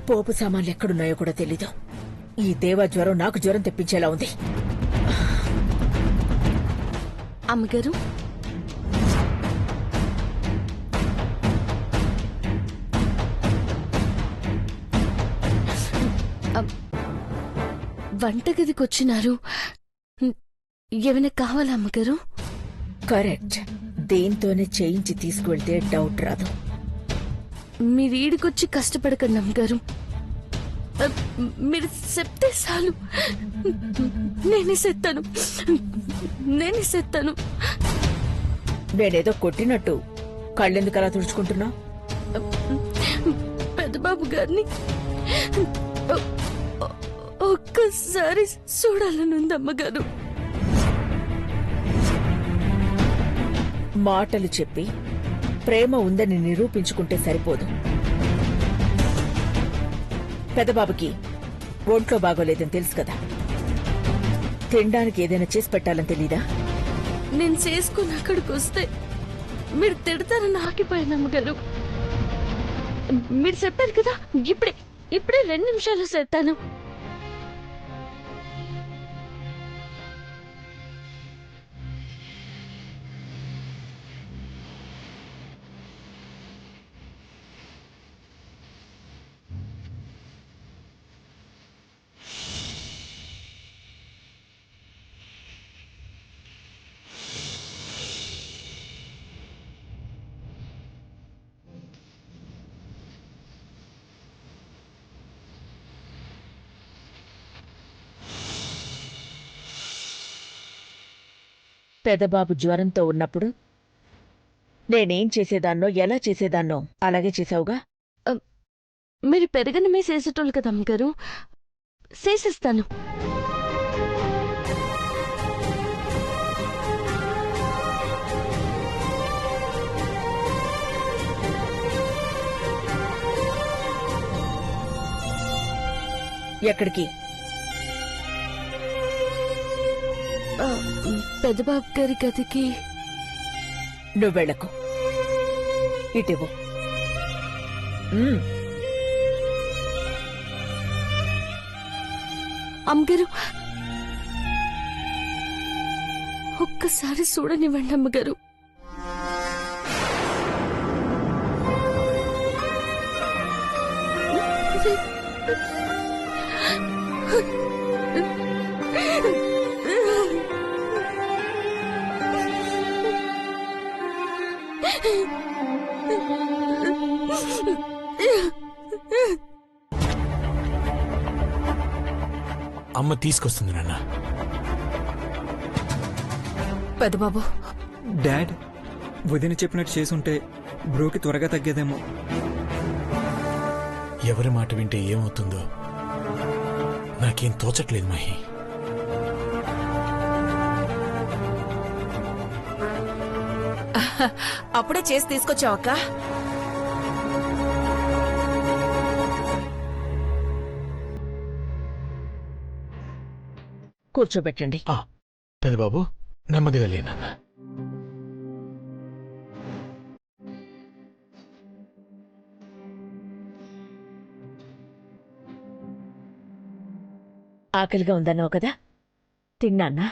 పోపు సామాన్లు ఎక్కడున్నాయో కూడా తెలీదు. ఈ దేవా జ్వరం నాకు జ్వరం తెప్పించేలా ఉంది. అమ్మగారు, వంటగదికి వచ్చినారు. ఏమైనా కావాలా అమ్మగారు? కరెక్ట్. దేంతోనే చేయించి తీసుకువెళ్తే డౌట్ రాదు. మీరు ఈడికొచ్చి కష్టపడకండి అమ్మగారు. మీరు చెప్తే చాలు, నేనేసేస్తాను. నేనేదో కొట్టినట్టు కళ్ళెందుకు అలా తుడుచుకుంటున్నా? పెద్దబాబు గారిని ఒక్కసారి చూడాలనుంది అమ్మగారు. మాటలు చెప్పి ప్రేమ ఉందని నిరూపించుకుంటే సరిపోదు. పెద్దబాబుకి ఒంట్లో బాగోలేదని తెలుసు కదా. తినడానికి ఏదైనా చేసి పెట్టాలని తెలీదా? నేను చేసుకుని అక్కడికి వస్తే మీరు తిడతారని ఆగిపోయాను అమ్మగారు. మీరు చెప్పారు కదా, ఇప్పుడే 2 నిమిషాలు చేస్తాను. పెదబాబు జ్వరంతో ఉన్నప్పుడు నేనేం చేసేదాన్నో ఎలా చేసేదాన్నో అలాగే చేశావుగా. మీరు పెరగనమే చేసేటోళ్ళు కదా అమ్మగారు, చేసేస్తాను. ఎక్కడికి? పెద్దబాబు గారి గదికి. నువ్వెళ్లకు, ఇటివ్వు. అమ్మగారు, ఒక్కసారి చూడనివ్వండి అమ్మగారు. అమ్మ తీసుకొస్తుంది నాన్న. పెద్దబాబు, డాడ్, వదిన చెప్పినట్టు చేసుంటే బ్రోకి త్వరగా తగ్గేదేమో. ఎవరి మాట వింటే ఏమవుతుందో నాకేం తోచట్లేదు మహి. అప్పుడే చేసి తీసుకొచ్చావక్క. కూర్చోబెట్టండి. పెద్దబాబు నెమ్మదిగా లేనన్నా. ఆకలిగా ఉందన్నావు కదా, తిన్నానా?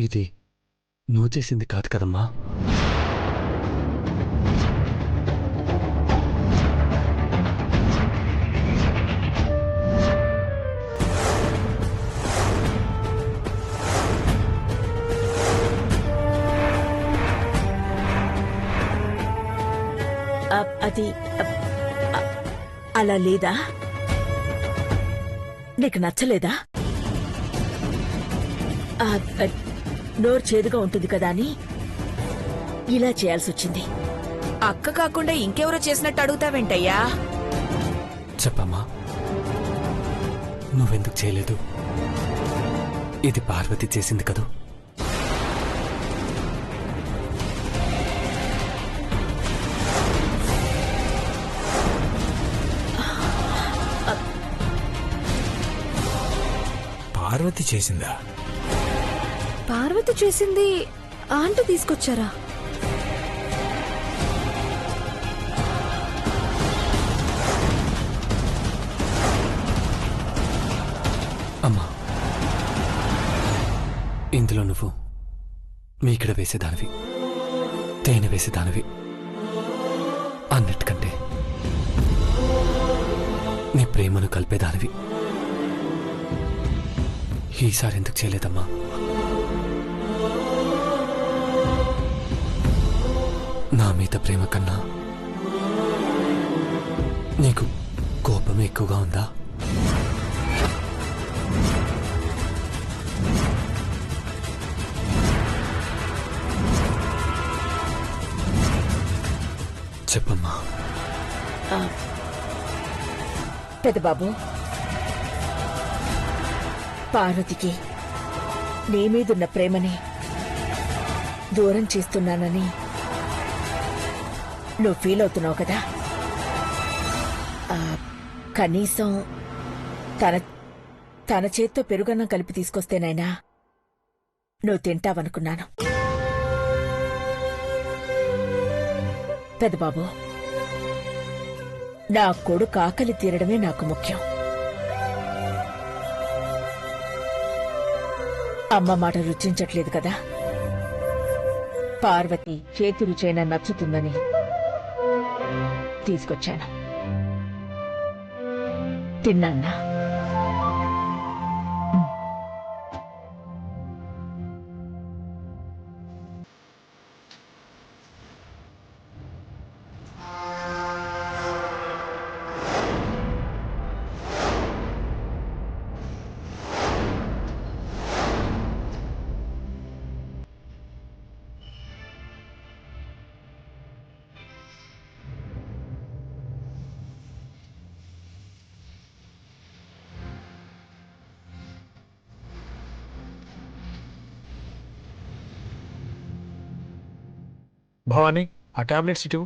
ఇది నువ్వు చేసింది కాదు కదమ్మా. అది అలా లేదా? నీకు నచ్చలేదా? నోరు చేదుగా ఉంటుంది కదా అని ఇలా చేయాల్సొచ్చింది. అక్క కాకుండా ఇంకెవరో చేసినట్టు అడుగుతావేంటయ్యా? చెప్పమ్మా, నువ్వెందుకు చేయలేదు? ఇది పార్వతి చేసింది కదూ. పార్వతి చేసిందా? పార్వతి చేసింది ఆంటీ తీసుకొచ్చారా? అమ్మా, ఇందులో నువ్వు మీకిడ వేసేదానివి, తేనె వేసేదానివి. అన్నిటికంటే నీ ప్రేమను కలిపేదానివి. ఈసారి ఎందుకు చేయలేదమ్మా? నా మీద ప్రేమ కన్నా నీకు కోపం ఎక్కువగా ఉందా? చెప్పమ్మా. పెద్దబాబు, పార్వతికి నీ మీదున్న ప్రేమని దూరం చేస్తున్నానని నువ్వు ఫీల్ అవుతున్నావు కదా. కనీసం తన చేత్తో పెరుగన్నం కలిపి తీసుకొస్తేనైనా నువ్వు తింటావనుకున్నాను. పెద్దబాబు, నా కొడుకు ఆకలి తీరడమే నాకు ముఖ్యం. అమ్మ మాట రుచించట్లేదు కదా. పార్వతి చేతి రుచైనా నచ్చుతుందని తీసుకొచ్చాను. తిన్నాన్నా? భవానీ, ఆ టాబ్లెట్స్ ఇటు.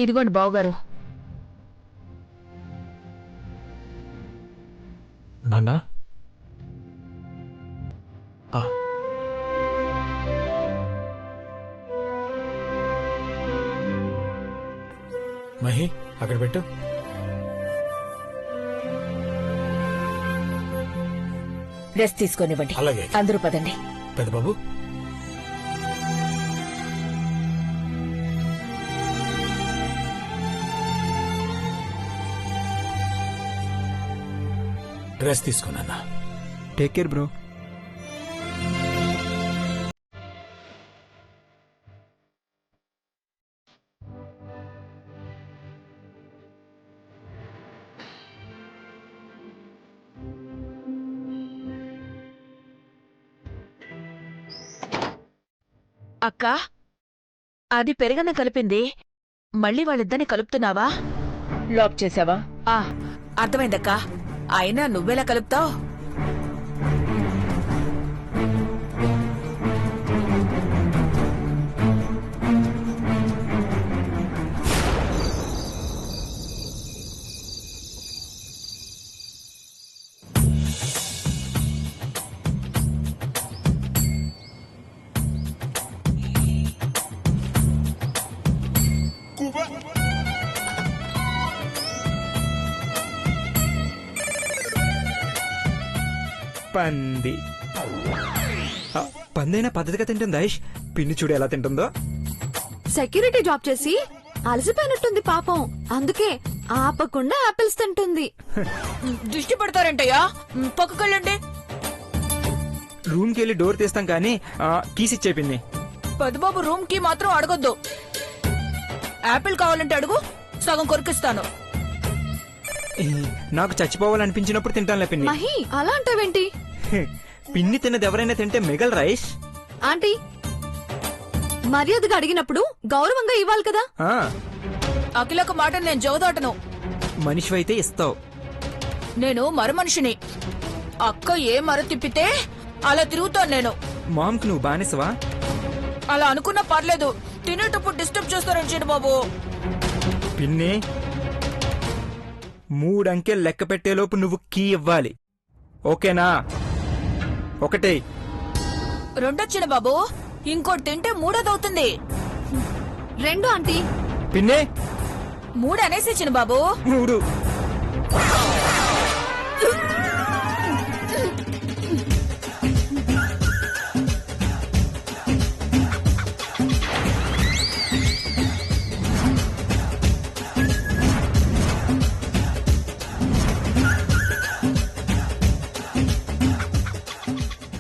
ఇదిగోండి బావగారు. నాన్నా, మహి అక్కడ పెట్టు. రెస్ట్ తీసుకొనివ్వండి. అలాగే. అందరూ పదండి. పెద్దబాబు, డ్రెస్ తీసుకున్నా. Take care bro. అక్క, అది పెరగన కలిపింది మళ్ళీ వాళ్ళిద్దరిని కలుపుతున్నావా? లాక్ చేసావా? అర్థమైందక్క. అయినా నువ్వెలా కలుపుతావు? పంది పందైనా పద్ధతిగా తింటుంది ఐష్. పిన్ని చూడు ఎలా తింటుందో. సెక్యూరిటీ జాబ్ చేసి అలసిపోయినట్టుంది పాపం. అందుకే ఆపకుండా ఆపిల్స్ తింటుంది. దృష్టి పెడతారంటయ్యా, పక్కకెళ్ళండి. రూమ్కి వెళ్ళి డోర్ తీస్తాం కానీ కీస్ ఇచ్చే పిన్ని. పెద్దబాబు రూమ్ కి మాత్రం అడగొద్దు. యాపిల్ కావాలంటే అడుగు, సగం కొరికిస్తాను. నాకు చచ్చిపోవాలనిపించినప్పుడు తింటానులే పిన్ని. మహి, అలా అంటావేంటి? పిన్ని తిన్నది ఎవరైనా తింటే మిగల్ రైస్. ఆంటీ, మర్యాదగా అడిగినప్పుడు గౌరవంగా ఇవ్వాలి కదా. అఖిలకు మాట నేను జవదాటను. మనిషివైతే ఇస్తావు. నేను మరమనిషిని. అక్క ఏ మర తిప్పితే అలా తిరుగుతాను నేను. మామ్కి నువ్వు బానిసవా? అలా అనుకున్నా పర్లేదు, తినేటప్పుడు డిస్టర్బ్ చేస్తారని చెడు బాబు. పిన్ని, 3 అంకెలు లెక్క పెట్టేలోపు నువ్వు కీ ఇవ్వాలి, ఓకేనా? ఒకటే. రెండొచ్చిన బాబు, ఇంకోటి తింటే మూడోదవుతుంది. రెండు ఆంటీ. పిన్ని మూడు అనేసి ఇచ్చిన బాబు. 3.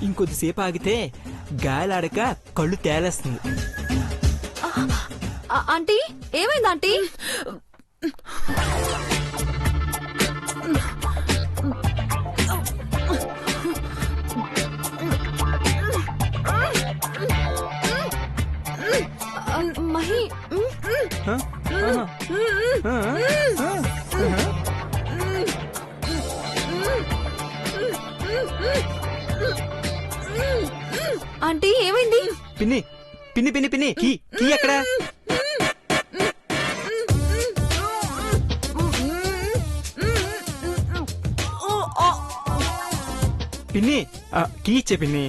ఇంకొద్దిసేపు ఆగితే గాలాడక కళ్ళు తేలేస్తుంది. ఆంటీ ఏమైంది ఆంటీ? మహి హ? ఆహా. ఆ, ఆ, ఆ. ఆంటీ ఏమైంది? పిన్ని పిన్ని పిన్ని పిన్ని కీ కీ ఎక్కడ? పిన్ని కీ ఇచ్చే పిన్ని.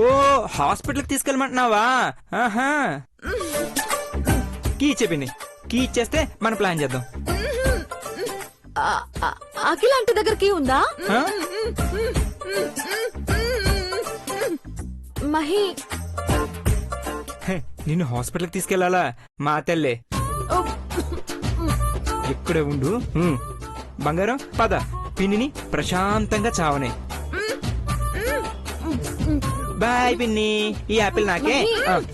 ఓ హాస్పిటల్కి తీసుకెళ్ళమంటున్నావా? ఆహా. కీ ఇచ్చే పిన్ని. కీ ఇచ్చేస్తే మన ప్లాన్ చేద్దాం. అఖిల ఆంటీ దగ్గరికి ఉందా? ఆ? మహి హే, నిన్ను హాస్పిటల్కి తీసుకెళ్లాలా? మా తల్లే ఇక్కడే ఉండు. బంగారం పద, పిన్నిని ప్రశాంతంగా చావనే. బాయ్ పిన్ని, ఈ యాపిల్ నాకే.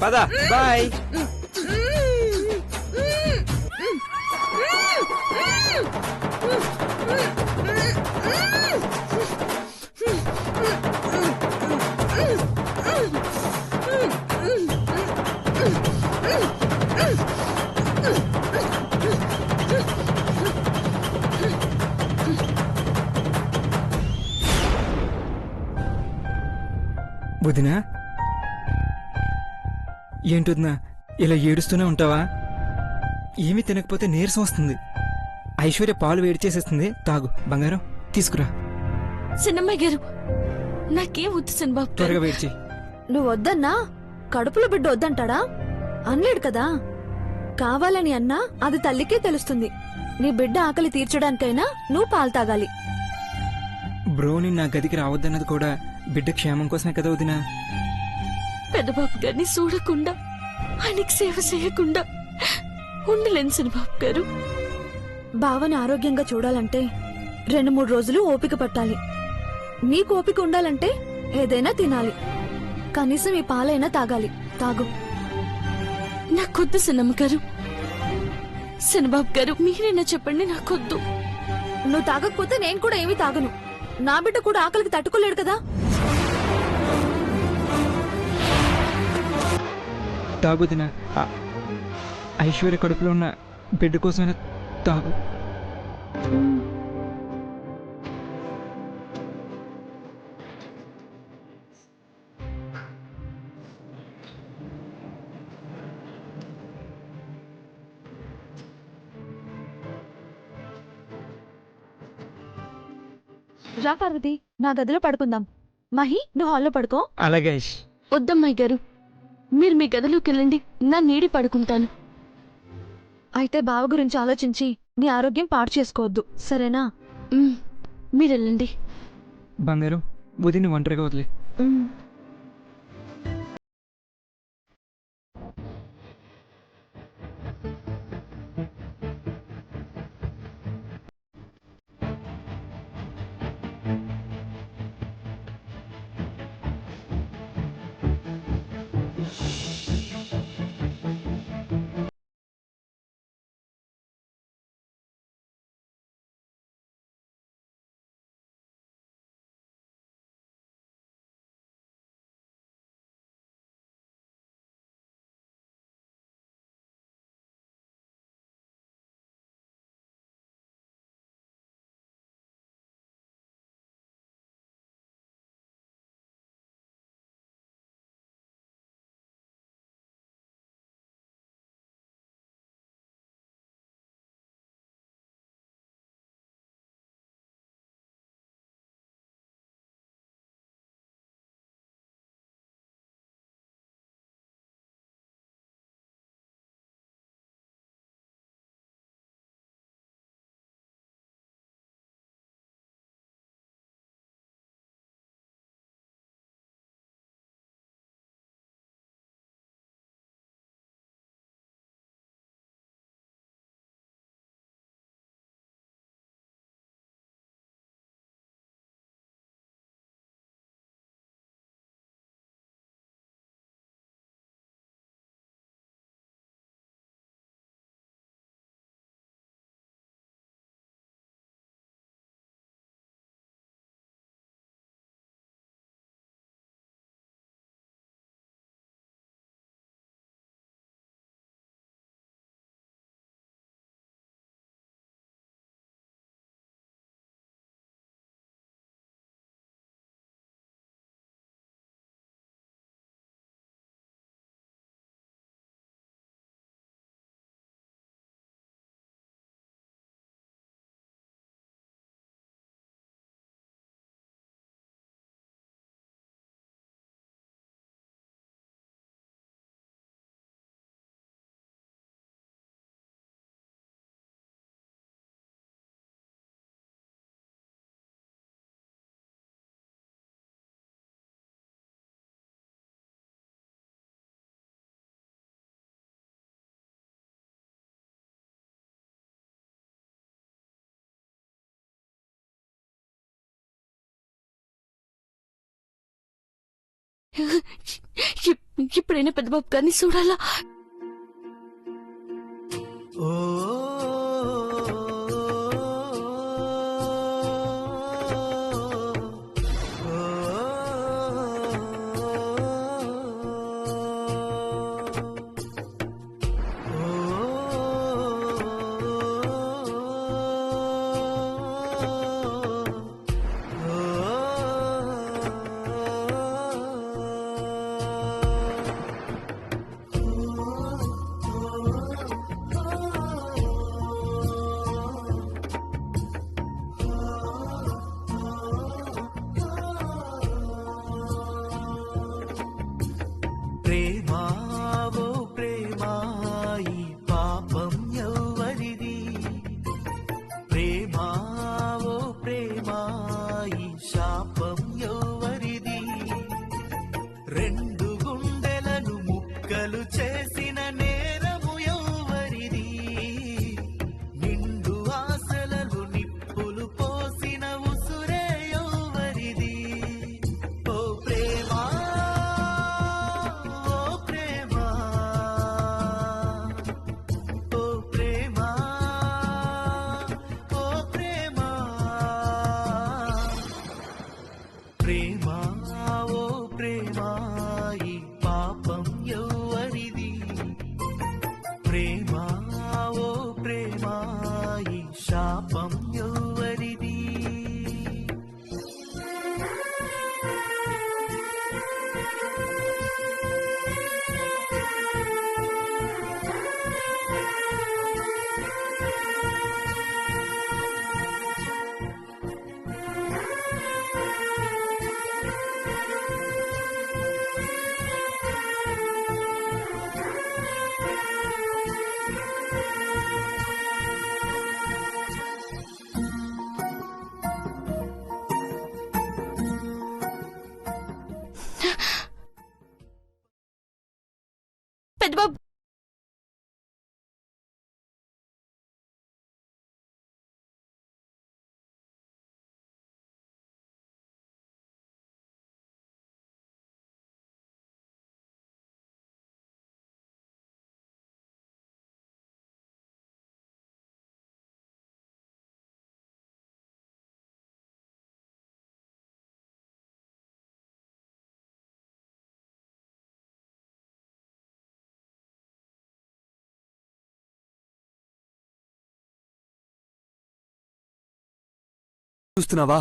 పద బాయ్. వదినా, ఏంటొదినా ఇలా ఏడుస్తూనే ఉంటావా? ఏమీ తినకపోతే నీరసం వస్తుంది. ఐశ్వర్య పాలు వేడి చేసేస్తుంది, తాగు. బంగారం తీసుకురా. చిన్నమ్మాయి గారు నాకేం వద్దు చిన్నబాబు. త్వరగా వేడి చేయి. నువ్వు వద్దన్నా కడుపులో బిడ్డ వద్దంటాడా? అనలేడు కదా. కావాలని అన్నా అది తల్లికే తెలుస్తుంది. నీ బిడ్డ ఆకలి తీర్చడానికైనా నువ్వు పాలు తాగాలి. బ్రోని నా గదికి రావద్దన్నది కూడా బిడ్డ క్షేమం కోసమే కదా వదినా. పెద్దబాబు గారిని చూడకుండా ఆయనకి సేవ చేయకుండా ఉండలేను చిన్నబాబు గారు. బావని ఆరోగ్యంగా చూడాలంటే 2-3 రోజులు ఓపిక పట్టాలి. నీకు ఓపిక ఉండాలంటే ఏదైనా తినాలి. కనీసం ఈ పాలైనా తాగాలి. తాగు. నాకొద్దు సిన్నమ్మ గారు. సినబాబు గారు మీరైనా చెప్పండి, నాకొద్దు. నువ్వు తాగకపోతే నేను కూడా ఏమీ తాగను. నా బిడ్డ కూడా ఆకలికి తట్టుకోలేడు కదా. తాగుదినా. ఐశ్వర్య కడుపులో ఉన్న బిడ్డ కోసమైనా తాగు. రా పార్వతి, నా గదిలో పడుకుందాం. మహి, నువ్వు హాల్లో పడుకో. అలాగే. వద్దమ్మాయి గారు, మీరు మీ గదిలోకి వెళ్ళండి. నా నీడి పడుకుంటాను. అయితే బావ గురించి ఆలోచించి నీ ఆరోగ్యం పాడు చేసుకోవద్దు, సరేనా? మీరు వెళ్ళండి. బంగారం, వదిన ఒంటరిగా వదిలే. ఇప్పుడైనా పెద్దబాబు గారిని చూడాలా. ప్రేమా ఓ ప్రేమా ఈ పాపం ఎవ్వరిది, ప్రేమా ఓ ప్రేమా ఈ శాపం ఎవ్వరిది, రెండు గుండెలను ముక్కలు చేసిన నేరము ఎవ్వరిది, నిండు ఆశలను నిప్పులు పోసిన ఉసురే ఎవ్వరిది. ఓ ప్రేమా ప్రేమా ఓ ప్రేమా ఈ పాపం ఎవ్వరిది, ప్రేమా ఓ ప్రేమా ఈ శాపం ఎవ్వరిది. పెద్దబాబు చూస్తున్నావా